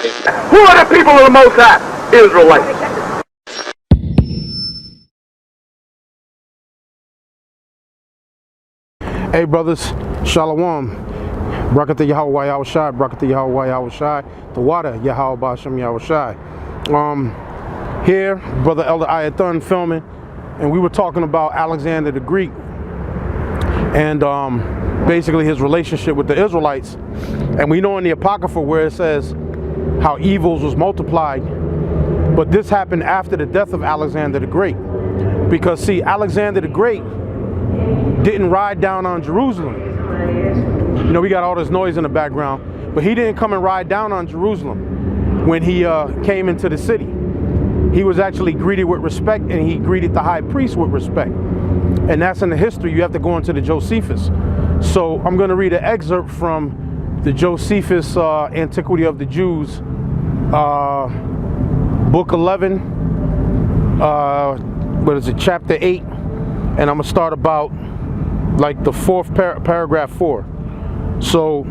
Who are the people of the Most High? Israelites. Hey brothers, Shalom. Brakatah Yahweh Yahweh Shai, Brakatah Yahweh Yahweh Shai, the water Yahweh Bashem Yahweh Shai. Here, Brother Elder Ayathan filming, and we were talking about Alexander the Greek and basically his relationship with the Israelites. And we know in the Apocrypha where it says how evils was multiplied, but this happened after the death of Alexander the Great. Because see, Alexander the Great didn't ride down on Jerusalem. You know, we got all this noise in the background, but he didn't come and ride down on Jerusalem when he came into the city. He was actually greeted with respect, and he greeted the high priest with respect. And that's in the history. You have to go into the Josephus. So I'm going to read an excerpt from the Josephus Antiquity of the Jews, book 11, what is it, chapter 8, and I'm going to start about like the fourth paragraph 4. So,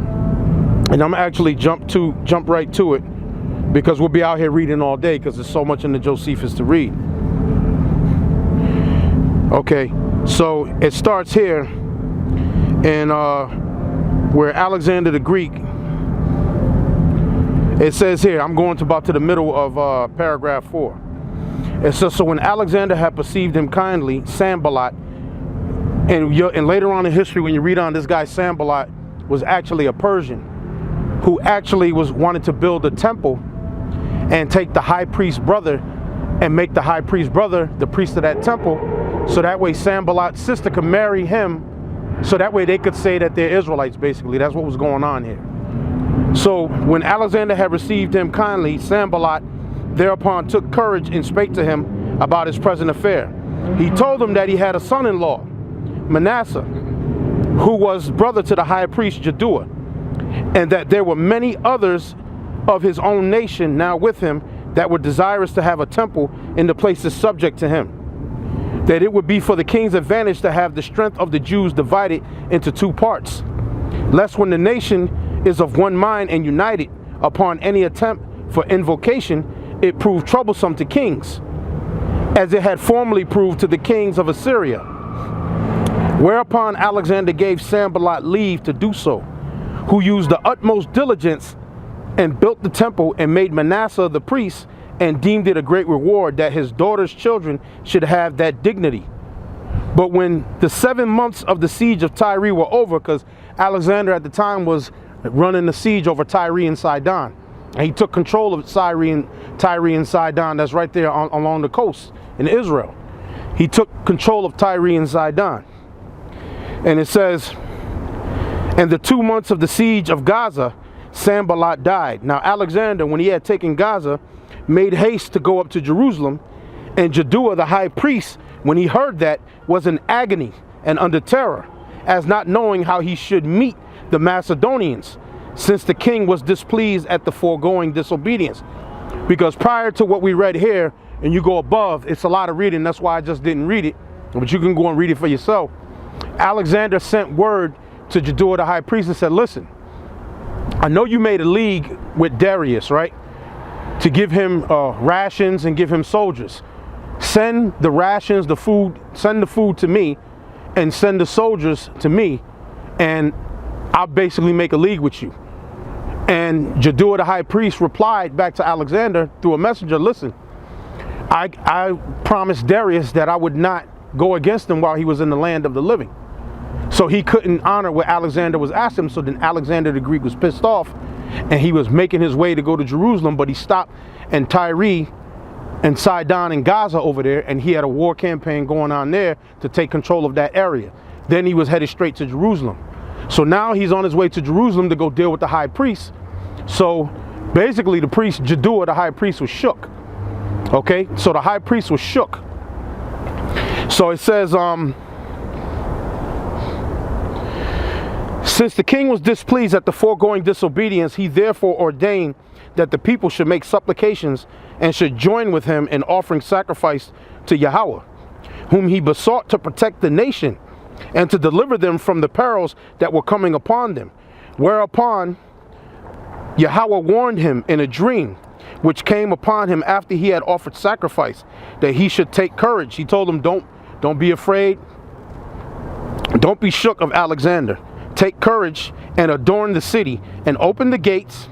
and I'm actually jump right to it, because we'll be out here reading all day because there's so much in the Josephus to read. Okay, so it starts here in where Alexander the Greek, it says here, I'm going to about to the middle of paragraph 4. It says, so when Alexander had perceived him kindly, Sanballat, and later on in history when you read on, this guy Sanballat was actually a Persian who actually wanted to build a temple and take the high priest brother and make the high priest brother the priest of that temple, so that way Sanballat's sister could marry him, so that way they could say that they're Israelites. Basically, that's what was going on here. So when Alexander had received him kindly, Sanballat thereupon took courage and spake to him about his present affair. He told him that he had a son-in-law, Manasseh, who was brother to the high priest Jaddua, and that there were many others of his own nation now with him that were desirous to have a temple in the places subject to him, that it would be for the king's advantage to have the strength of the Jews divided into 2 parts, lest when the nation is of one mind and united upon any attempt for invocation, it prove troublesome to kings, as it had formerly proved to the kings of Assyria. Whereupon Alexander gave Sanballat leave to do so, who used the utmost diligence and built the temple and made Manasseh the priest, and deemed it a great reward that his daughter's children should have that dignity. But when the 7 months of the siege of Tyre were over, because Alexander at the time was running the siege over Tyre and Sidon, and he took control of Tyre and Sidon, that's right there along the coast in Israel. He took control of Tyre and Sidon. And it says, and the 2 months of the siege of Gaza, Sanballat died. Now Alexander, when he had taken Gaza, made haste to go up to Jerusalem, and Jaddua the high priest, when he heard that, was in agony and under terror, as not knowing how he should meet the Macedonians, since the king was displeased at the foregoing disobedience. Because prior to what we read here, and you go above, it's a lot of reading, that's why I just didn't read it, but you can go and read it for yourself. Alexander sent word to Jaddua the high priest and said, listen, I know you made a league with Darius, right, to give him rations and give him soldiers. Send the rations, the food, send the food to me, and send the soldiers to me, and I'll basically make a league with you. And Jaddua the high priest replied back to Alexander through a messenger, listen, I promised Darius that I would not go against him while he was in the land of the living. So he couldn't honor what Alexander was asking him. So then Alexander the Greek was pissed off, and he was making his way to go to Jerusalem, but he stopped in Tyre and Sidon and Gaza over there, and he had a war campaign going on there to take control of that area. Then he was headed straight to Jerusalem. So now he's on his way to Jerusalem to go deal with the high priest. So basically the priest, Jaddua, the high priest, was shook. Okay, so the high priest was shook. So it says, since the king was displeased at the foregoing disobedience, he therefore ordained that the people should make supplications and should join with him in offering sacrifice to Yahweh, whom he besought to protect the nation and to deliver them from the perils that were coming upon them. Whereupon Yahweh warned him in a dream, which came upon him after he had offered sacrifice, that he should take courage. He told him, don't be afraid. Don't be shook of Alexander. Take courage and adorn the city and open the gates,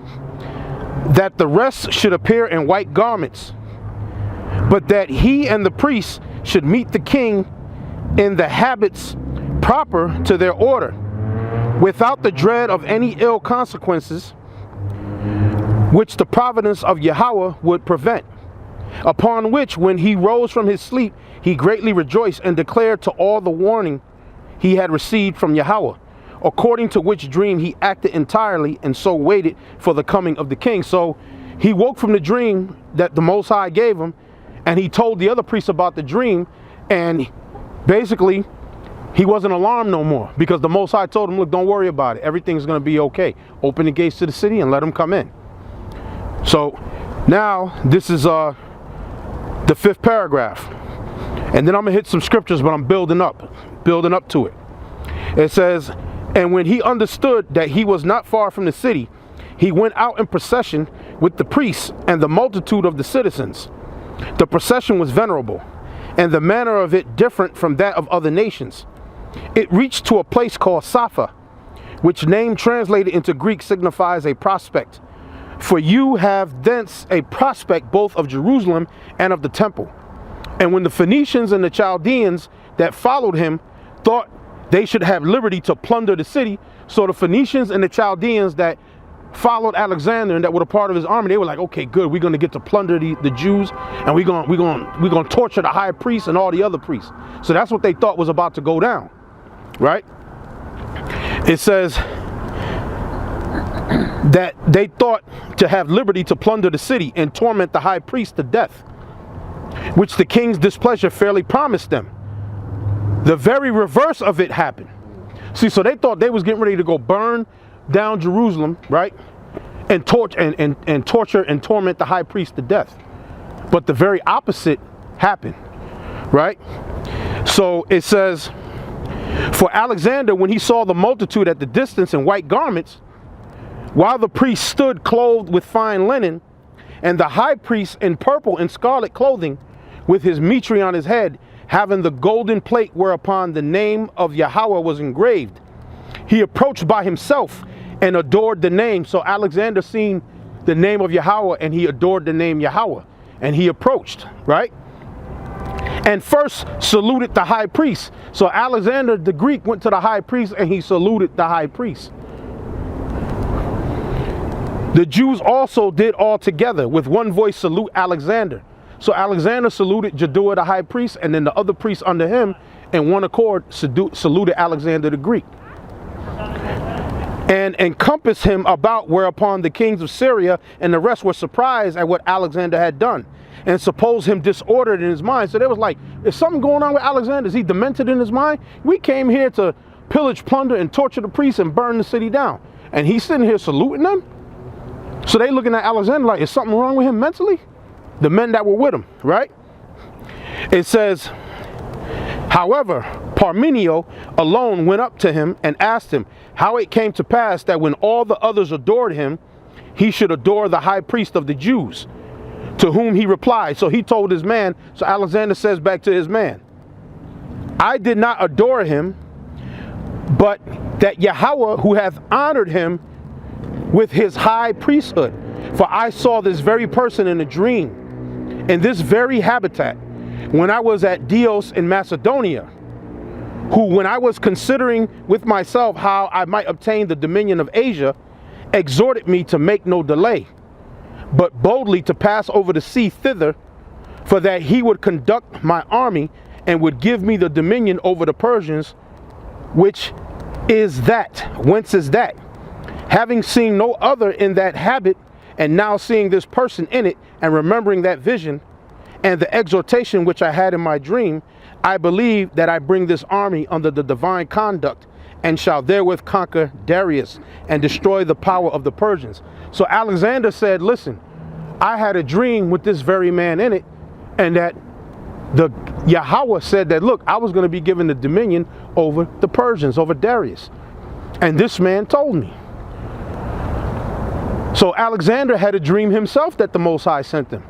that the rest should appear in white garments, but that he and the priests should meet the king in the habits proper to their order, without the dread of any ill consequences, which the providence of Yahweh would prevent. Upon which, when he rose from his sleep, he greatly rejoiced and declared to all the warning he had received from Yahweh, according to which dream he acted entirely, and so waited for the coming of the king. So he woke from the dream that the Most High gave him, and he told the other priests about the dream, and basically he wasn't alarmed no more, because the Most High told him, look, don't worry about it. Everything's going to be okay. Open the gates to the city and let them come in. So now this is the 5th paragraph. And then I'm going to hit some scriptures, but I'm building up to it. It says, and when he understood that he was not far from the city, he went out in procession with the priests and the multitude of the citizens. The procession was venerable, and the manner of it different from that of other nations. It reached to a place called Sapha, which name translated into Greek signifies a prospect. For you have thence a prospect both of Jerusalem and of the temple. And when the Phoenicians and the Chaldeans that followed him thought they should have liberty to plunder the city, so the Phoenicians and the Chaldeans that followed Alexander and that were a part of his army, they were like, okay, good, we're going to get to plunder the Jews, and we're going to torture the high priest and all the other priests. So that's what they thought was about to go down, right? It says that they thought to have liberty to plunder the city and torment the high priest to death, which the king's displeasure fairly promised them. The very reverse of it happened. See, so they thought they was getting ready to go burn down Jerusalem, right? And torture and torment the high priest to death. But the very opposite happened, right? So it says, for Alexander, when he saw the multitude at the distance in white garments, while the priest stood clothed with fine linen, and the high priest in purple and scarlet clothing, with his mitre on his head, having the golden plate whereupon the name of Yahweh was engraved, he approached by himself and adored the name. So Alexander seen the name of Yahweh, and he adored the name Yahweh, and he approached, right? And first saluted the high priest. So Alexander the Greek went to the high priest and he saluted the high priest. The Jews also did all together with one voice salute Alexander. So Alexander saluted Jaddua the high priest, and then the other priests under him in one accord saluted Alexander the Greek, and encompassed him about, whereupon the kings of Syria and the rest were surprised at what Alexander had done, and supposed him disordered in his mind. So they was like, is something going on with Alexander? Is he demented in his mind? We came here to pillage, plunder, and torture the priests and burn the city down, and he's sitting here saluting them? So they looking at Alexander like, is something wrong with him mentally? The men that were with him, right? It says, however, Parmenio alone went up to him and asked him how it came to pass that when all the others adored him, he should adore the high priest of the Jews, to whom he replied. So he told his man, so Alexander says back to his man, I did not adore him, but that Yahweh, who hath honored him with his high priesthood. For I saw this very person in a dream, in this very habitat, when I was at Dios in Macedonia, who, when I was considering with myself how I might obtain the dominion of Asia, exhorted me to make no delay, but boldly to pass over the sea thither, for that he would conduct my army and would give me the dominion over the Persians, which is that, whence is that? Having seen no other in that habit, and now seeing this person in it, and remembering that vision, and the exhortation which I had in my dream, I believe that I bring this army under the divine conduct, and shall therewith conquer Darius, and destroy the power of the Persians. So Alexander said, listen, I had a dream with this very man in it, and that the Yahweh said that, look, I was going to be given the dominion over the Persians, over Darius. And this man told me. So Alexander had a dream himself that the Most High sent him.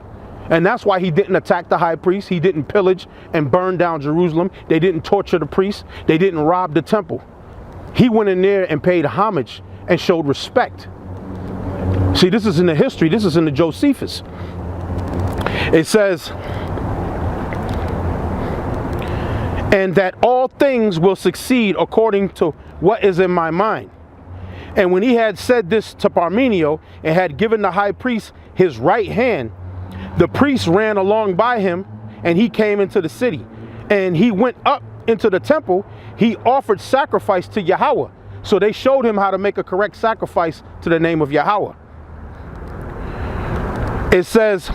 And that's why he didn't attack the high priest. He didn't pillage and burn down Jerusalem. They didn't torture the priests. They didn't rob the temple. He went in there and paid homage and showed respect. See, this is in the history. This is in the Josephus. It says, and that all things will succeed according to what is in my mind. And when he had said this to Parmenio and had given the high priest his right hand, the priest ran along by him, and he came into the city. And he went up into the temple. He offered sacrifice to Yahweh. So they showed him how to make a correct sacrifice to the name of Yahweh. It says,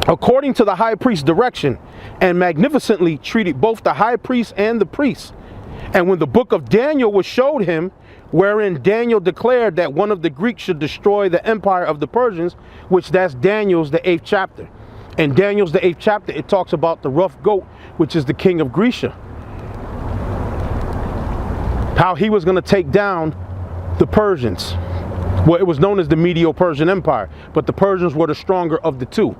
according to the high priest's direction, and magnificently treated both the high priest and the priests. And when the book of Daniel was showed him, wherein Daniel declared that one of the Greeks should destroy the empire of the Persians, which that's Daniel's the 8th chapter. In Daniel's the 8th chapter, it talks about the rough goat, which is the king of Grecia. How he was going to take down the Persians. Well, it was known as the Medo-Persian Empire, but the Persians were the stronger of the two.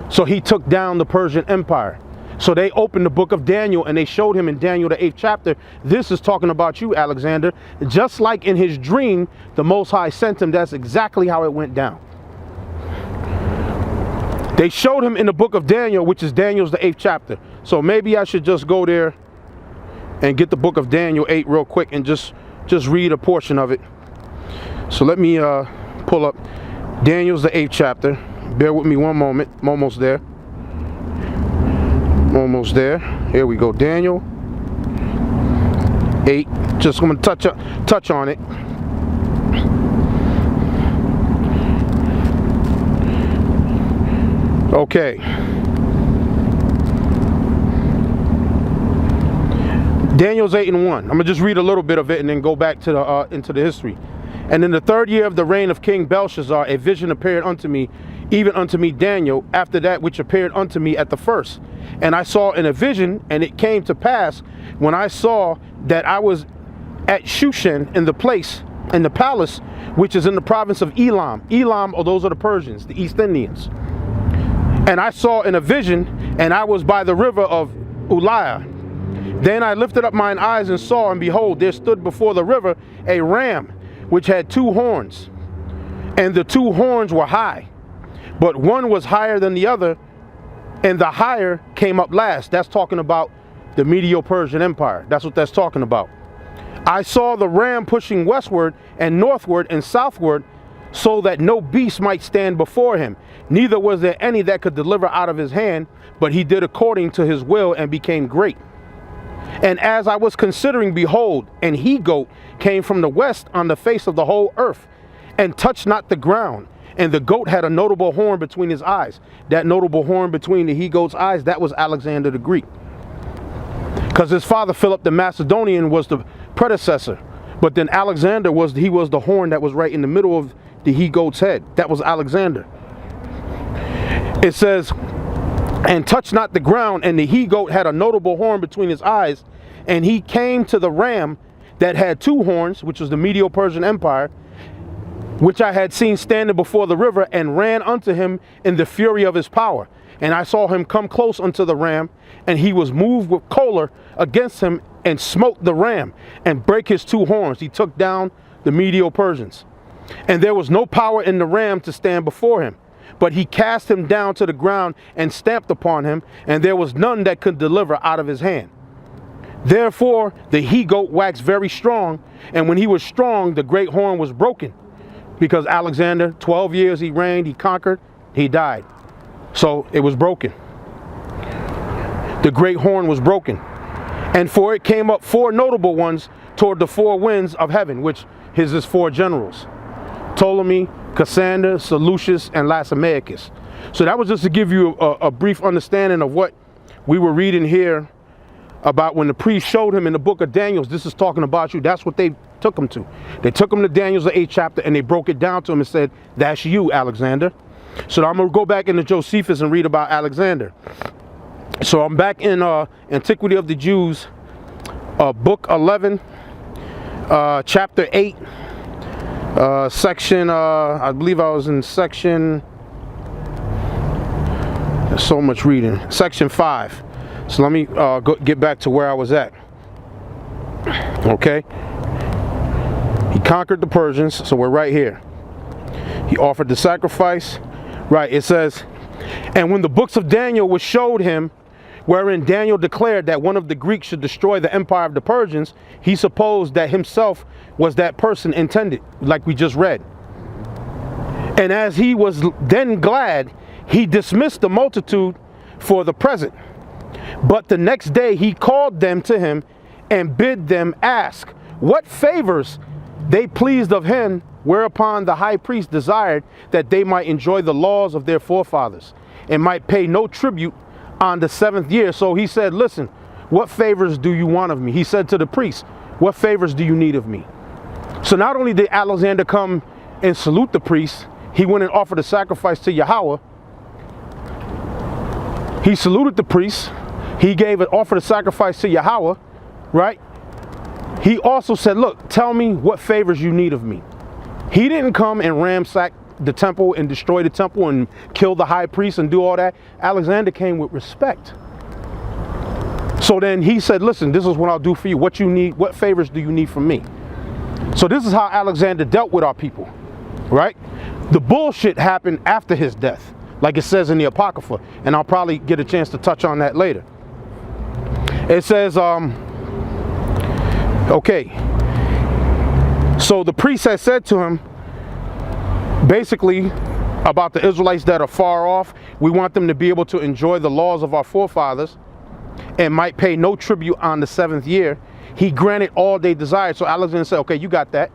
So he took down the Persian Empire. So they opened the book of Daniel and they showed him in Daniel the 8th chapter, this is talking about you, Alexander. Just like in his dream, the Most High sent him. That's exactly how it went down. They showed him in the book of Daniel, which is Daniel's the 8th chapter. So maybe I should just go there and get the book of Daniel 8 real quick and just read a portion of it. So let me pull up Daniel's the 8th chapter. Bear with me one moment. I'm almost there. Almost there. Here we go. Daniel 8. Just going to touch on it. Okay. Daniel's 8:1. I'm gonna just read a little bit of it and then go back to the into the history. And in the 3rd year of the reign of King Belshazzar, a vision appeared unto me, even unto me Daniel, after that which appeared unto me at the first. And I saw in a vision, and it came to pass, when I saw that I was at Shushan in the place, in the palace, which is in the province of Elam. Elam, oh, those are the Persians, the East Indians. And I saw in a vision, and I was by the river of Uliah. Then I lifted up mine eyes and saw, and behold, there stood before the river a ram, which had 2 horns. And the 2 horns were high, but one was higher than the other, and the higher came up last. That's talking about the Medo-Persian Empire. That's what that's talking about. I saw the ram pushing westward and northward and southward, so that no beast might stand before him. Neither was there any that could deliver out of his hand, but he did according to his will and became great. And as I was considering, behold, an he-goat came from the west on the face of the whole earth, and touched not the ground. And the goat had a notable horn between his eyes. That notable horn between the he-goat's eyes, that was Alexander the Greek. Because his father, Philip the Macedonian, was the predecessor. But then Alexander was the horn that was right in the middle of the he-goat's head. That was Alexander. It says, and touched not the ground, and the he-goat had a notable horn between his eyes. And he came to the ram that had 2 horns, which was the Medo-Persian Empire, which I had seen standing before the river, and ran unto him in the fury of his power. And I saw him come close unto the ram, and he was moved with choler against him, and smote the ram, and brake his 2 horns. He took down the Medo-Persians. And there was no power in the ram to stand before him, but he cast him down to the ground and stamped upon him, and there was none that could deliver out of his hand. Therefore the he-goat waxed very strong, and when he was strong, the great horn was broken. Because Alexander, 12 years he reigned, he conquered, he died. So it was broken. The great horn was broken. And for it came up 4 notable ones toward the 4 winds of heaven, which his is 4 generals: Ptolemy, Cassander, Seleucus, and Lacemaicus. So that was just to give you a brief understanding of what we were reading here about when the priest showed him in the book of Daniel. This is talking about you. That's what they took him to. They took him to Daniel's the 8th chapter, and they broke it down to him and said, that's you, Alexander. So I'm going to go back into Josephus and read about Alexander. So I'm back in Antiquity of the Jews, book 11, chapter 8, Section, I believe I was in section, there's so much reading, section 5. So let me get back to where I was at. Okay. He conquered the Persians, so we're right here. He offered the sacrifice. Right, it says, and when the books of Daniel were showed him, wherein Daniel declared that one of the Greeks should destroy the empire of the Persians, he supposed that himself was that person intended, like we just read. And as he was then glad, he dismissed the multitude for the present. But the next day he called them to him and bid them ask what favors they pleased of him, whereupon the high priest desired that they might enjoy the laws of their forefathers and might pay no tribute on the 7th year. So he said, listen, what favors do you want of me? He said to the priest, what favors do you need of me? So not only did Alexander come and salute the priest, he went and offered a sacrifice to Yahweh. He saluted the priest. He offered a sacrifice to Yahweh, right? He also said, look, tell me what favors you need of me. He didn't come and ransack the temple and destroy the temple and kill the high priest and do all that. Alexander came with respect. So then he said, listen, this is what I'll do for you. What you need, what favors do you need from me? So this is how Alexander dealt with our people, right? The bullshit happened after his death, like it says in the Apocrypha, and I'll probably get a chance to touch on that later. It says, okay, so the priest had said to him, basically, about the Israelites that are far off, we want them to be able to enjoy the laws of our forefathers and might pay no tribute on the 7th year. He granted all they desired. So Alexander said, okay, you got that.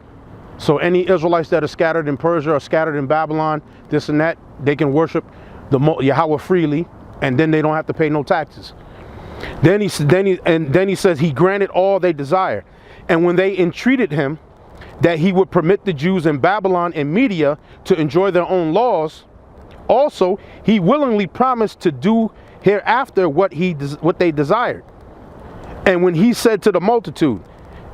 So any Israelites that are scattered in Persia or scattered in Babylon, this and that, they can worship the Yahweh freely, and then they don't have to pay no taxes. Then he says he granted all they desire. And when they entreated him that he would permit the Jews in Babylon and Media to enjoy their own laws, also he willingly promised to do hereafter what they desired. And when he said to the multitude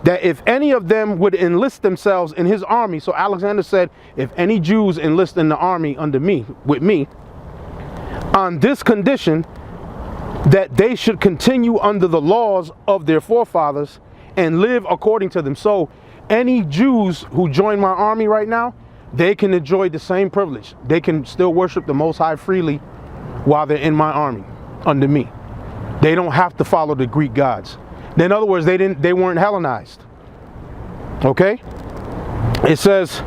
that if any of them would enlist themselves in his army, so Alexander said, if any Jews enlist in the army under me, with me, on this condition that they should continue under the laws of their forefathers and live according to them. So any Jews who join my army right now, they can enjoy the same privilege. They can still worship the Most High freely while they're in my army under me. They don't have to follow the Greek gods. In other words, they weren't Hellenized. Okay? It says,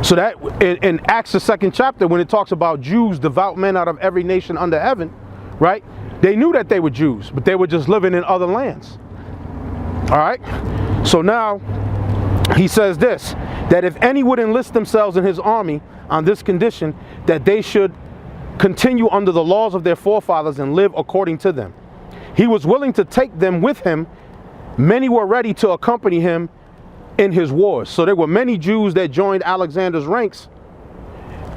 so that in Acts the 2nd chapter, when it talks about Jews, devout men out of every nation under heaven, right? They knew that they were Jews, but they were just living in other lands. All right? So now he says this, that if any would enlist themselves in his army on this condition, that they should continue under the laws of their forefathers and live according to them. He was willing to take them with him. Many were ready to accompany him in his wars. So there were many Jews that joined Alexander's ranks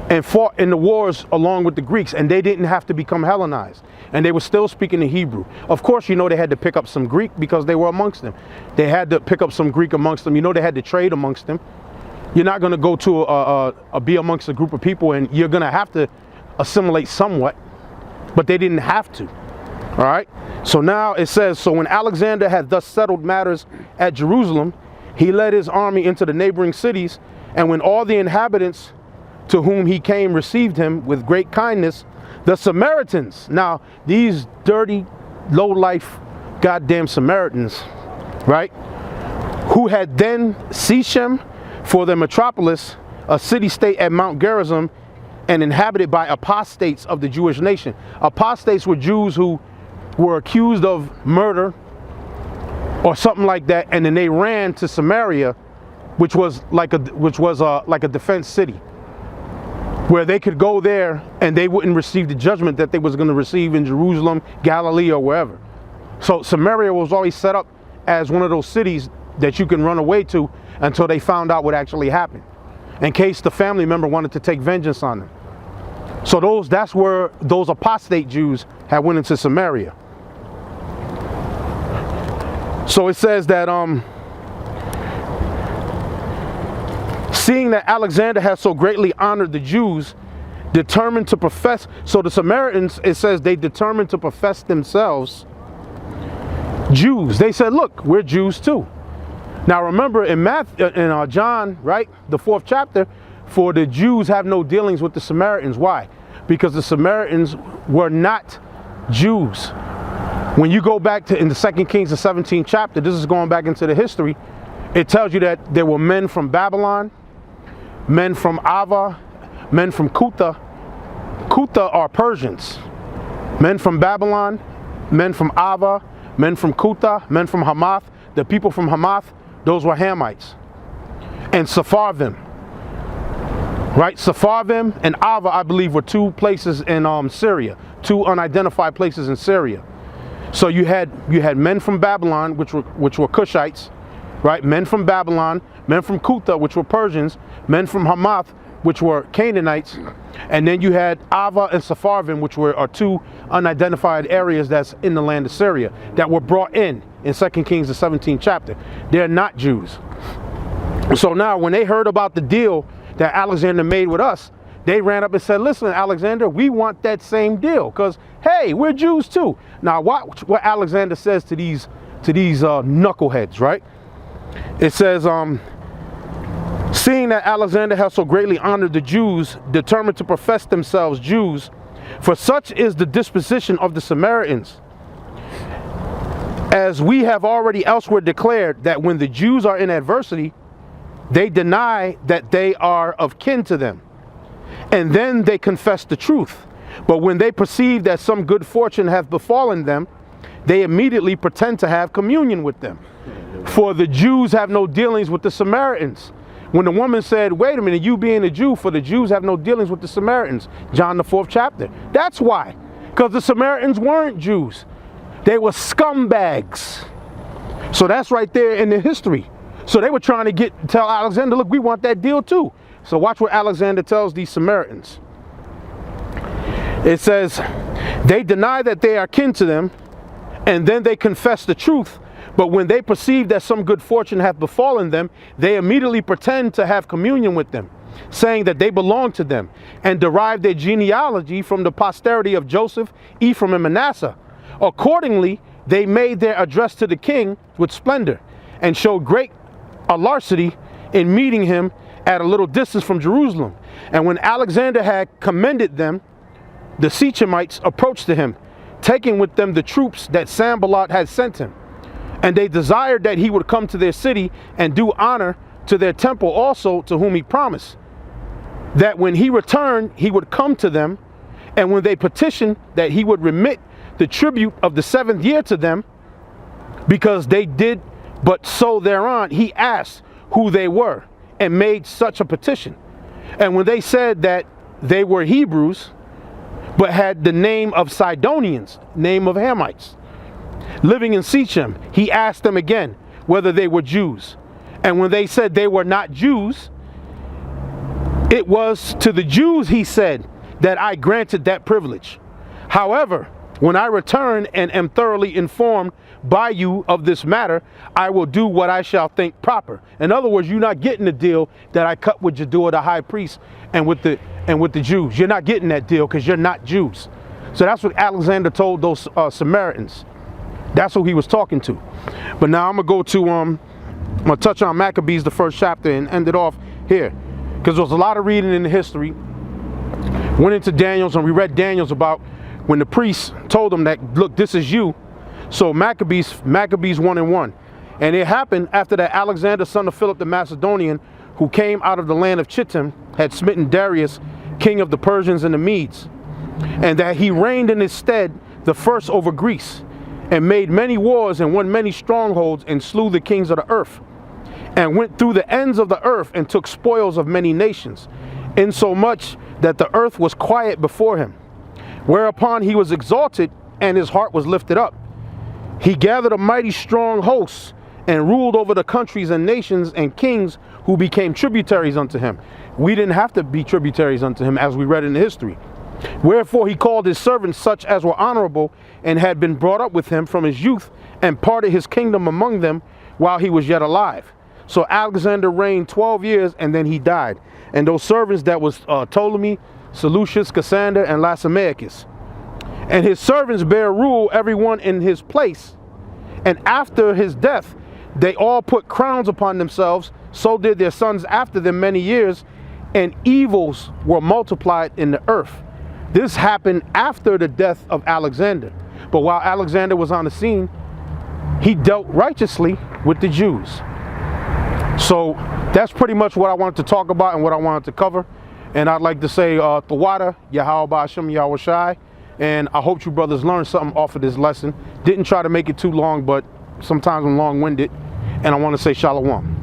and fought in the wars along with the Greeks, and they didn't have to become Hellenized, and they were still speaking the Hebrew. Of course, you know, they had to pick up some Greek because they were amongst them. They had to pick up some Greek amongst them. You know, they had to trade amongst them. You're not going to go to be amongst a group of people and you're going to have to assimilate somewhat, but they didn't have to. All right. So now it says, so when Alexander had thus settled matters at Jerusalem, he led his army into the neighboring cities, and when all the inhabitants to whom he came received him with great kindness, the Samaritans, now these dirty, low-life, goddamn Samaritans, right, who had then Shechem for their metropolis, a city-state at Mount Gerizim, and inhabited by apostates of the Jewish nation. Apostates were Jews who were accused of murder or something like that, and then they ran to Samaria, which was like a defense city, where they could go there and they wouldn't receive the judgment that they was going to receive in Jerusalem, Galilee, or wherever. So Samaria was always set up as one of those cities that you can run away to until they found out what actually happened, in case the family member wanted to take vengeance on them. So that's where those apostate Jews had went into Samaria. So it says that Seeing that Alexander has so greatly honored the Jews, determined to profess. So the Samaritans, it says they determined to profess themselves Jews. They said, look, we're Jews too. Now remember in John, right, the 4th chapter, for the Jews have no dealings with the Samaritans. Why? Because the Samaritans were not Jews. When you go back to in the 2 Kings, the 17th chapter, this is going back into the history, it tells you that there were men from Babylon, men from Ava, men from Kutha. Kutha are Persians. Men from Babylon, men from Ava, men from Kutha, men from Hamath. The people from Hamath, those were Hamites. And Sepharvim. Right? Sepharvim and Ava, I believe, were 2 places in Syria. 2 unidentified places in Syria. So you had men from Babylon, which were Cushites, right? Men from Babylon, men from Kutha, which were Persians, men from Hamath, which were Canaanites, and then you had Ava and Sepharvim, which are 2 unidentified areas that's in the land of Syria that were brought in 2 Kings, the 17th chapter. They're not Jews. So now when they heard about the deal that Alexander made with us, they ran up and said, listen, Alexander, we want that same deal because, hey, we're Jews too. Now watch what Alexander says to these knuckleheads, right? It says, seeing that Alexander has so greatly honored the Jews, determined to profess themselves Jews, for such is the disposition of the Samaritans. As we have already elsewhere declared that when the Jews are in adversity, they deny that they are of kin to them, and then they confess the truth. But when they perceive that some good fortune hath befallen them, they immediately pretend to have communion with them. For the Jews have no dealings with the Samaritans. When the woman said, wait a minute, you being a Jew, for the Jews have no dealings with the Samaritans. John the 4th chapter. That's why. Because the Samaritans weren't Jews. They were scumbags. So that's right there in the history. So they were trying to tell Alexander, look, we want that deal too. So watch what Alexander tells these Samaritans. It says, they deny that they are kin to them, and then they confess the truth. But when they perceive that some good fortune hath befallen them, they immediately pretend to have communion with them, saying that they belong to them, and derive their genealogy from the posterity of Joseph, Ephraim, and Manasseh. Accordingly, they made their address to the king with splendor, and showed great alacrity in meeting him at a little distance from Jerusalem. And when Alexander had commended them, the Sichemites approached to him, taking with them the troops that Sanballat had sent him. And they desired that he would come to their city and do honor to their temple also, to whom he promised, that when he returned, he would come to them. And when they petitioned that he would remit the tribute of the 7th year to them, because they did but so thereon, he asked who they were and made such a petition. And when they said that they were Hebrews, but had the name of Sidonians, name of Hamites, living in Shechem, he asked them again whether they were Jews. And when they said they were not Jews, it was to the Jews, he said, that I granted that privilege. However, when I return and am thoroughly informed by you of this matter, I will do what I shall think proper. In other words, you're not getting the deal that I cut with Jeduah the high priest and with the Jews. You're not getting that deal because you're not Jews. So that's what Alexander told those Samaritans. That's who he was talking to. But now I'm gonna I'm gonna touch on Maccabees, the 1st chapter, and end it off here, because there's a lot of reading in the history. Went into Daniel's, and we read Daniel's about when the priests told them that, look, this is you. So Maccabees 1:1. And it happened after that Alexander, son of Philip the Macedonian, who came out of the land of Chittim, had smitten Darius, king of the Persians and the Medes, and that he reigned in his stead the first over Greece, and made many wars and won many strongholds, and slew the kings of the earth, and went through the ends of the earth and took spoils of many nations, insomuch that the earth was quiet before him. Whereupon he was exalted, and his heart was lifted up. He gathered a mighty strong host, and ruled over the countries and nations and kings who became tributaries unto him. We didn't have to be tributaries unto him, as we read in the history. Wherefore he called his servants such as were honorable, and had been brought up with him from his youth, and parted his kingdom among them while he was yet alive. So Alexander reigned 12 years and then he died. And those servants that was Ptolemy, Seleucus, Cassander, and Lysimachus. And his servants bear rule, everyone in his place. And after his death, they all put crowns upon themselves. So did their sons after them many years. And evils were multiplied in the earth. This happened after the death of Alexander. But while Alexander was on the scene, he dealt righteously with the Jews. So that's pretty much what I wanted to talk about and what I wanted to cover. And I'd like to say, Tawada, Yahweh Hashem Yahweh Shai. And I hope you brothers learned something off of this lesson. Didn't try to make it too long, but sometimes I'm long-winded. And I want to say Shalom.